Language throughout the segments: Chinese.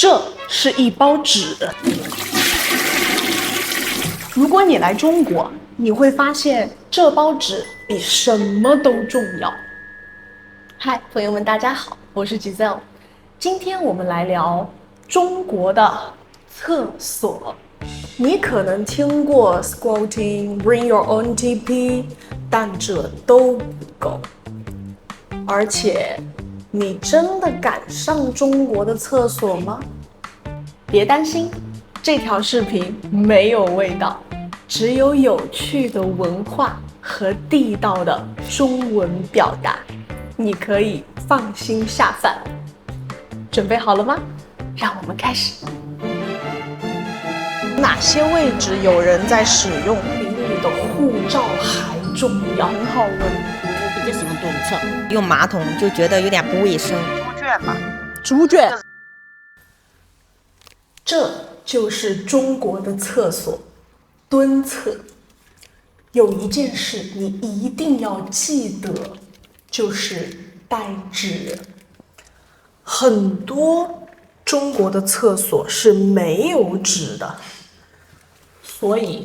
这是一包纸。如果你来中国，你会发现这包纸比什么都重要。嗨，朋友们，大家好，我是 Giselle。今天我们来聊中国的厕所。你可能听过 squatting, bring your own TP， 但这都不够。而且，你真的敢上中国的厕所吗？别担心，这条视频没有味道，只有有趣的文化和地道的中文表达，你可以放心下饭。准备好了吗？让我们开始。哪些位置有人在使用，比你的护照还重要？很好问。我比较喜欢蹲厕，用马桶就觉得有点不卫生。猪圈吧，猪圈。这就是中国的厕所，蹲厕。有一件事你一定要记得，就是带纸。很多中国的厕所是没有纸的，所以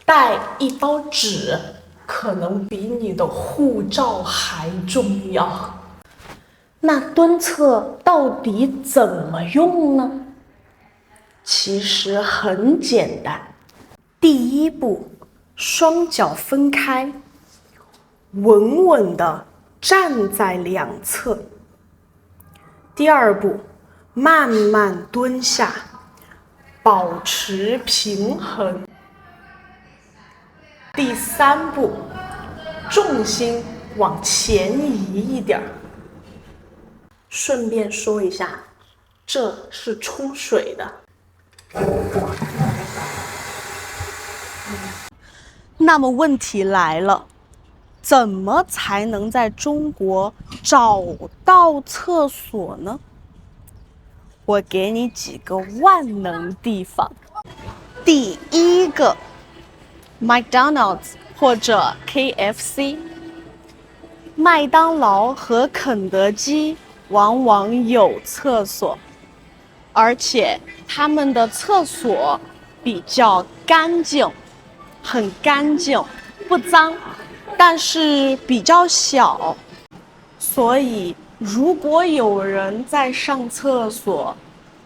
带一包纸可能比你的护照还重要。那蹲厕到底怎么用呢？其实很简单。第一步，双脚分开，稳稳地站在两侧。第二步，慢慢蹲下，保持平衡。第三步，重心往前移一点。顺便说一下，这是冲水的。那么问题来了，怎么才能在中国找到厕所呢？我给你几个万能地方。第一个 ，McDonald's 或者 KFC。麦当劳和肯德基往往有厕所，而且他们的厕所比较干净，很干净，不脏，但是比较小，所以如果有人在上厕所，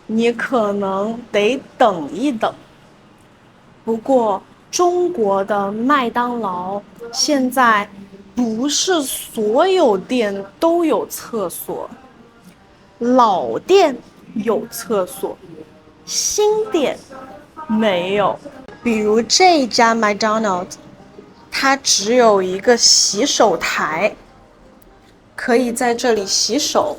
你可能得等一等。不过中国的麦当劳现在不是所有店都有厕所，老店有厕所，新店没有。比如这家 McDonald's， 它只有一个洗手台，可以在这里洗手，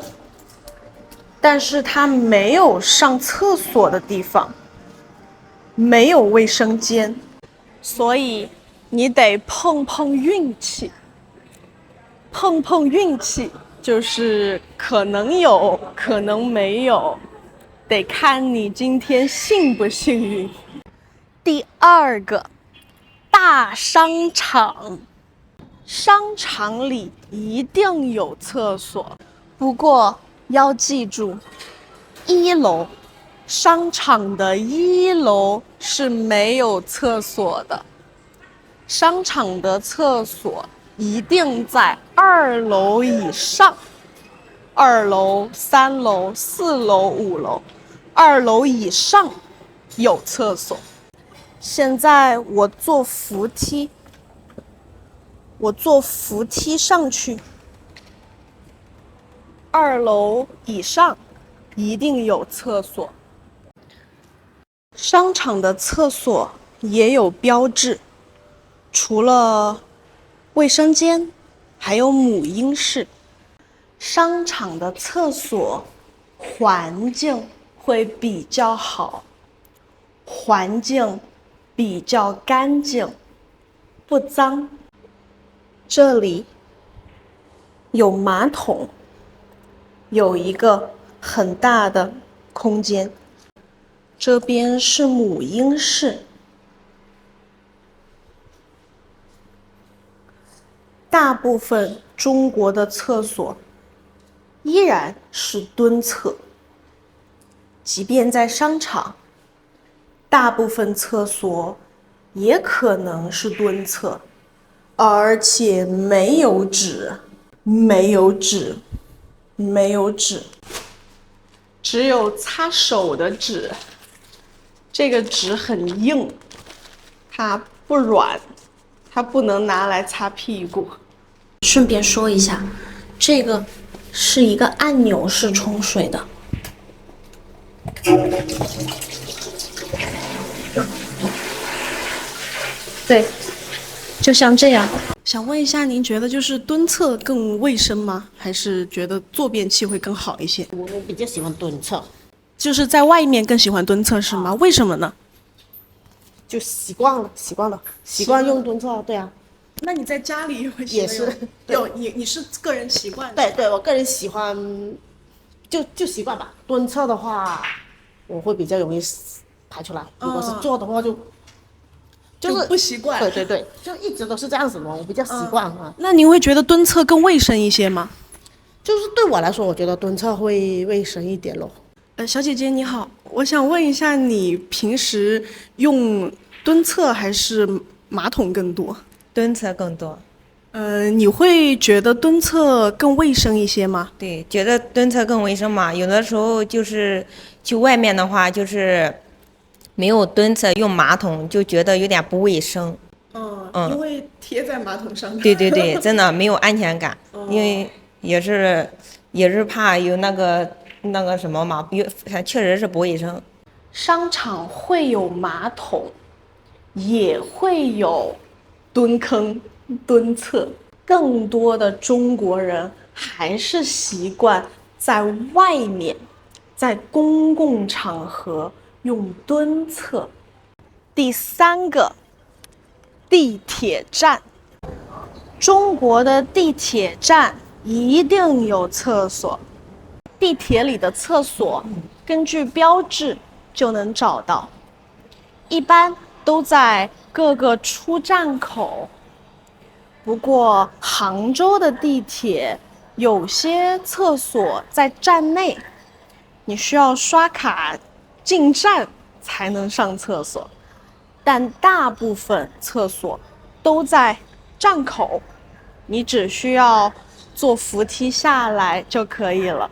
但是它没有上厕所的地方，没有卫生间，所以你得碰碰运气。碰碰运气就是可能有，可能没有，得看你今天幸不幸运。第二个，大商场，商场里一定有厕所，不过要记住，一楼，商场的一楼是没有厕所的，商场的厕所一定在2楼以上，2楼、3楼、4楼、5楼，2楼以上有厕所。现在我坐扶梯上去，2楼以上一定有厕所。商场的厕所也有标志，除了卫生间，还有母婴室。商场的厕所环境会比较好，环境比较干净，不脏。这里有马桶，有一个很大的空间。这边是母婴室。大部分中国的厕所依然是蹲厕，即便在商场，大部分厕所也可能是蹲厕，而且没有纸，没有纸，没有纸，只有擦手的纸。这个纸很硬，它不软，它不能拿来擦屁股。顺便说一下，这个是一个按钮式冲水的。对，就像这样。想问一下，您觉得就是蹲厕更卫生吗？还是觉得坐便器会更好一些？我比较喜欢蹲厕，就是在外面更喜欢蹲厕是吗？为什么呢？就习惯了，习惯用蹲厕。对啊，那你在家里也会也是有你是个人习惯？对，我个人喜欢，就习惯吧。蹲厕的话，我会比较容易排出来；如果是坐的话就是不习惯。对，就一直都是这样子嘛，我比较习惯啊。那您会觉得蹲厕更卫生一些吗？就是对我来说，我觉得蹲厕会卫生一点咯。小姐姐你好，我想问一下，你平时用蹲厕还是马桶更多？蹲厕更多。你会觉得蹲厕更卫生一些吗？对，觉得蹲厕更卫生嘛。有的时候就是去外面的话，就是没有蹲厕用马桶，就觉得有点不卫生。因为贴在马桶上面。对，真的没有安全感，因为也是怕有那个什么嘛，确实是不卫生。商场会有马桶，也会有蹲坑、蹲厕，更多的中国人还是习惯在外面，在公共场合用蹲厕。第三个，地铁站。中国的地铁站一定有厕所，地铁里的厕所根据标志就能找到，一般都在各个出站口。不过杭州的地铁有些厕所在站内，你需要刷卡进站才能上厕所，但大部分厕所都在站口，你只需要坐扶梯下来就可以了。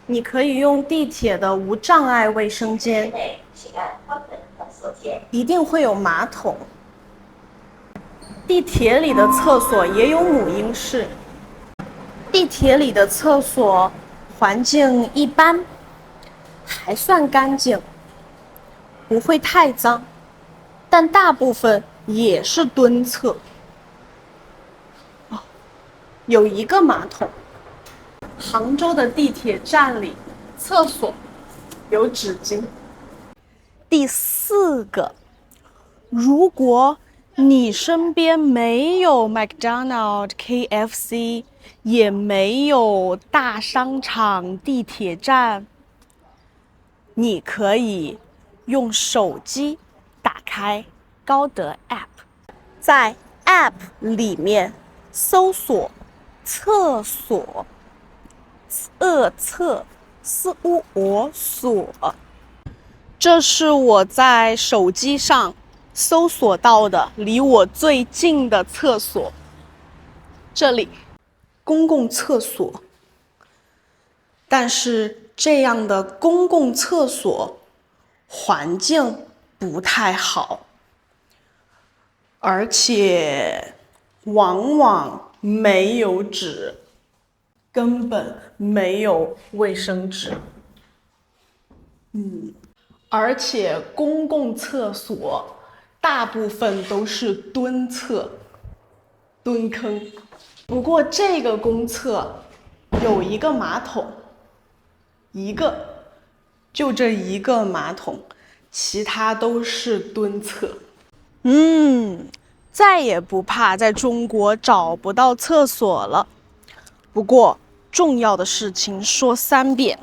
你可以用地铁的无障碍卫生间，一定会有马桶。地铁里的厕所也有母婴室，地铁里的厕所环境一般，还算干净，不会太脏，但大部分也是蹲厕。有一个马桶。杭州的地铁站里，厕所有纸巾。第四个，如果你身边没有 McDonald、KFC， 也没有大商场、地铁站，你可以用手机打开高德 App， 在 App 里面搜索厕所。厕所，这是我在手机上搜索到的离我最近的厕所。这里，公共厕所。但是这样的公共厕所环境不太好，而且往往没有纸。根本没有卫生纸，而且公共厕所大部分都是蹲厕、蹲坑。不过这个公厕有一个马桶，就这一个马桶，其他都是蹲厕。再也不怕在中国找不到厕所了。不过重要的事情说3遍，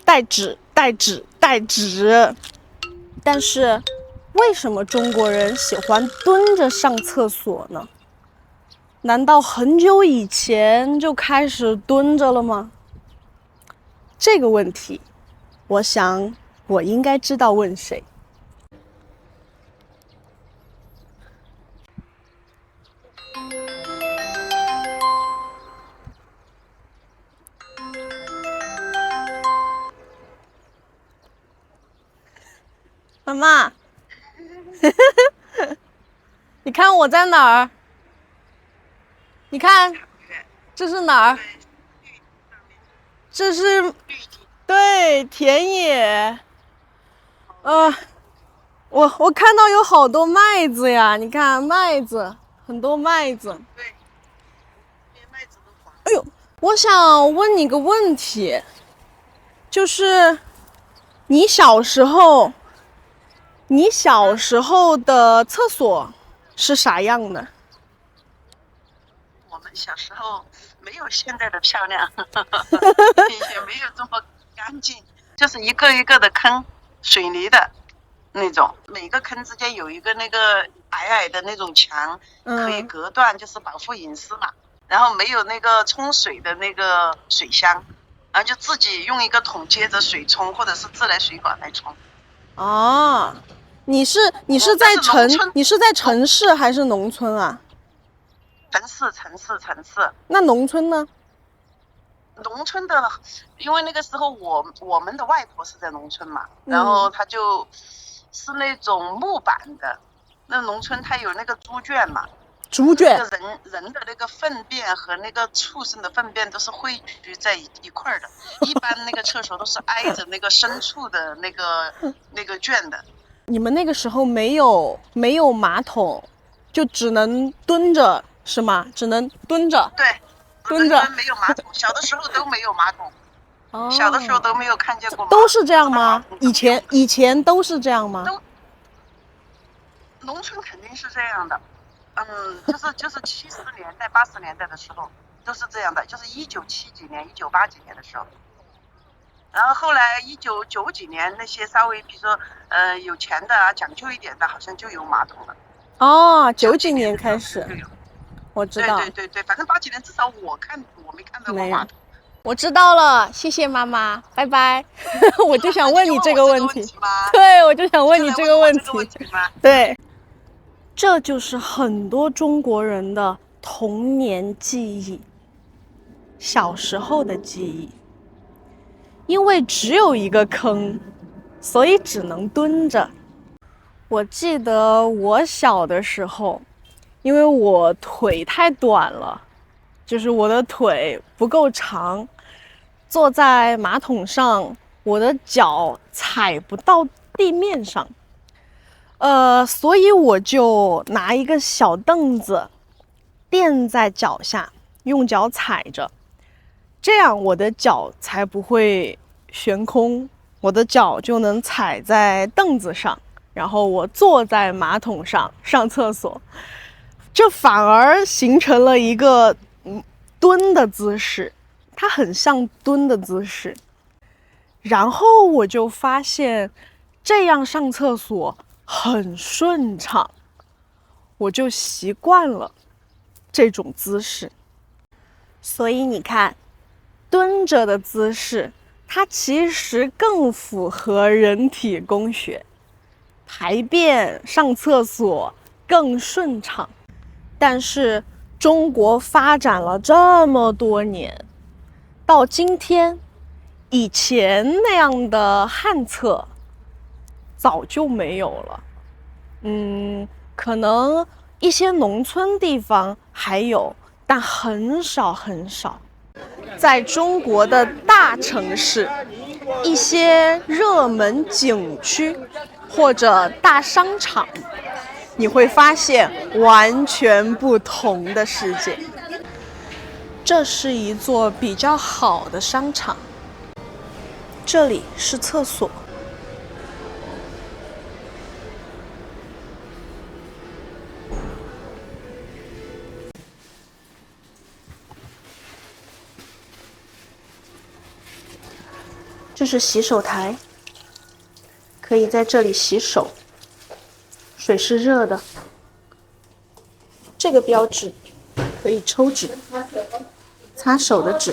带纸，带纸，带纸。但是为什么中国人喜欢蹲着上厕所呢？难道很久以前就开始蹲着了吗？这个问题，我想我应该知道问谁。妈妈，你看我在哪儿？你看，这是哪儿？这是，对，田野。我看到有好多麦子呀，你看麦子，很多麦子。对，麦子都黄。哎呦，我想问你个问题，就是你小时候的厕所是啥样的？我们小时候没有现在的漂亮，也没有这么干净，就是一个一个的坑，水泥的那种，每个坑之间有一个那个矮矮的那种墙，可以隔断，就是保护隐私嘛。然后没有那个冲水的那个水箱，然后就自己用一个桶接着水冲，或者是自来水管来冲。啊，你是在城市还是农村啊？城市。那农村呢？农村的，因为那个时候我们的外婆是在农村嘛，然后她就是那种木板的，那农村它有那个猪圈嘛，猪圈，那个人的那个粪便和那个畜生的粪便都是汇聚在一块儿的，一般那个厕所都是挨着那个牲畜的那个圈的。你们那个时候没有马桶，就只能蹲着是吗？只能蹲着。对，蹲着没有马桶，小的时候都没有马桶。哦，小的时候都没有看见过马桶。都是这样吗？以前都是这样吗？农村肯定是这样的，就是70年代、80年代的时候都是这样的，就是1970几年、1980几年的时候。然后后来1990几年那些稍微比如说有钱的啊、讲究一点的，好像就有马桶了。哦，90几年开始，我知道。对，反正80几年至少我没看到过马桶。我知道了，谢谢妈妈，拜拜。我就想问你这个问题。对，我就想问你这个问题。对，这就是很多中国人的童年记忆，小时候的记忆。因为只有一个坑，所以只能蹲着。我记得我小的时候，因为我腿太短了，就是我的腿不够长，坐在马桶上，我的脚踩不到地面上，所以我就拿一个小凳子垫在脚下，用脚踩着，这样我的脚才不会悬空，我的脚就能踩在凳子上，然后我坐在马桶上上厕所，这反而形成了一个蹲的姿势，它很像蹲的姿势。然后我就发现这样上厕所很顺畅，我就习惯了这种姿势。所以你看，蹲着的姿势它其实更符合人体工学，排便上厕所更顺畅。但是中国发展了这么多年，到今天，以前那样的旱厕早就没有了。可能一些农村地方还有，但很少很少。在中国的大城市，一些热门景区或者大商场，你会发现完全不同的世界。这是一座比较好的商场，这里是厕所。这是洗手台，可以在这里洗手，水是热的。这个标志可以抽纸，擦手的纸。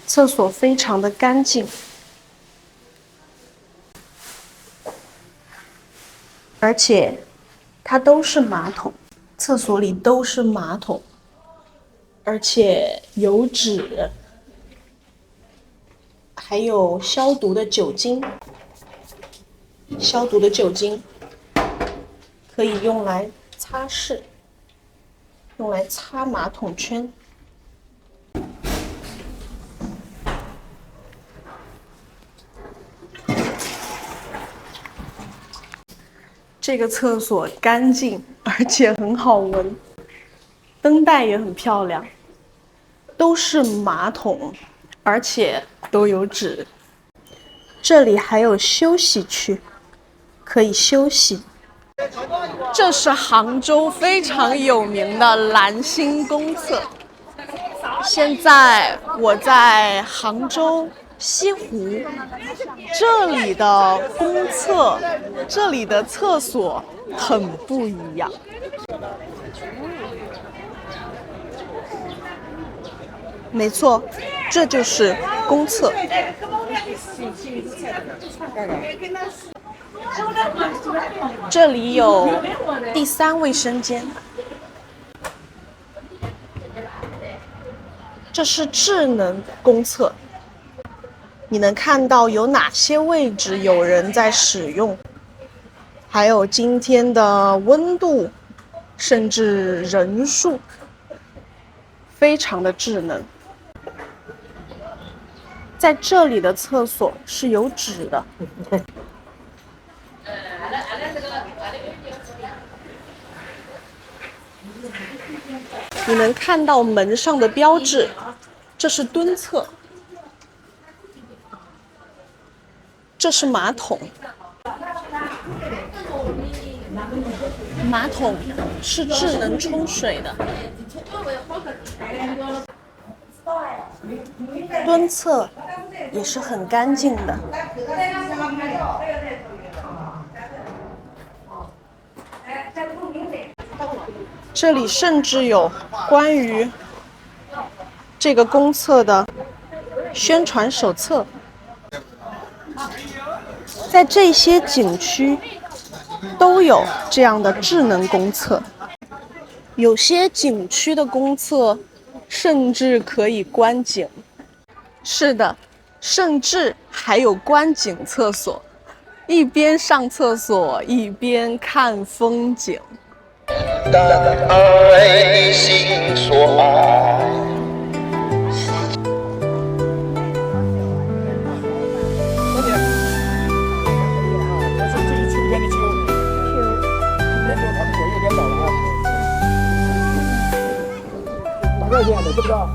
厕所非常的干净，而且它都是马桶，厕所里都是马桶，而且有纸，还有消毒的酒精，消毒的酒精可以用来擦拭，用来擦马桶圈。这个厕所干净，而且很好闻，灯带也很漂亮，都是马桶，而且都有纸。这里还有休息区，可以休息。这是杭州非常有名的兰心公厕。现在我在杭州西湖，这里的公厕，这里的厕所很不一样。没错，这就是公厕。这里有第3卫生间，这是智能公厕。你能看到有哪些位置有人在使用，还有今天的温度，甚至人数，非常的智能。在这里的厕所是有纸的，你能看到门上的标志，这是蹲厕，这是马桶。马桶是智能冲水的。蹲厕也是很干净的。这里甚至有关于这个公厕的宣传手册。在这些景区都有这样的智能公厕，有些景区的公厕甚至可以观景。是的，甚至还有观景厕所，一边上厕所一边看风景。当爱心所爱。2件的，知不知道？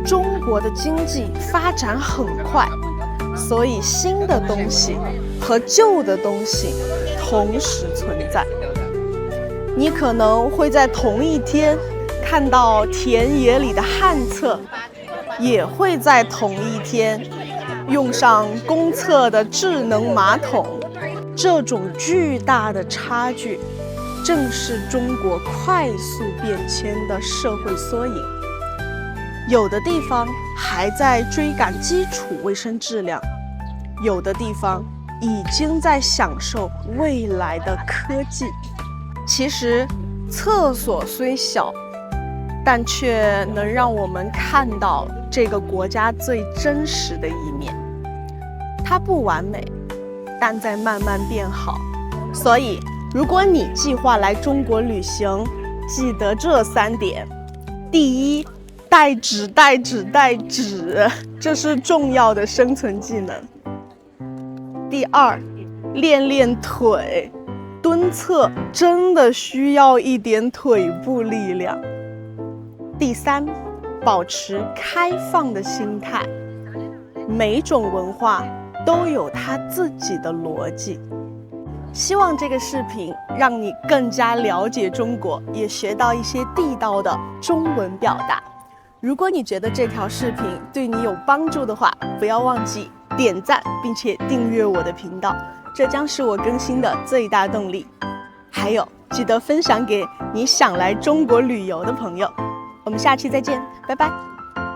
中国的经济发展很快，所以新的东西和旧的东西同时存在。你可能会在同一天看到田野里的旱厕，也会在同一天用上公厕的智能马桶。这种巨大的差距，正是中国快速变迁的社会缩影。有的地方还在追赶基础卫生质量，有的地方已经在享受未来的科技。其实，厕所虽小，但却能让我们看到这个国家最真实的一面。它不完美，但在慢慢变好。所以，如果你计划来中国旅行，记得这3点：第一，带纸，这是重要的生存技能。第二，练练腿。蹲厕真的需要一点腿部力量。第三，保持开放的心态，每种文化都有它自己的逻辑。希望这个视频让你更加了解中国，也学到一些地道的中文表达。如果你觉得这条视频对你有帮助的话，不要忘记点赞并且订阅我的频道，这将是我更新的最大动力。还有，记得分享给你想来中国旅游的朋友。我们下期再见，拜拜。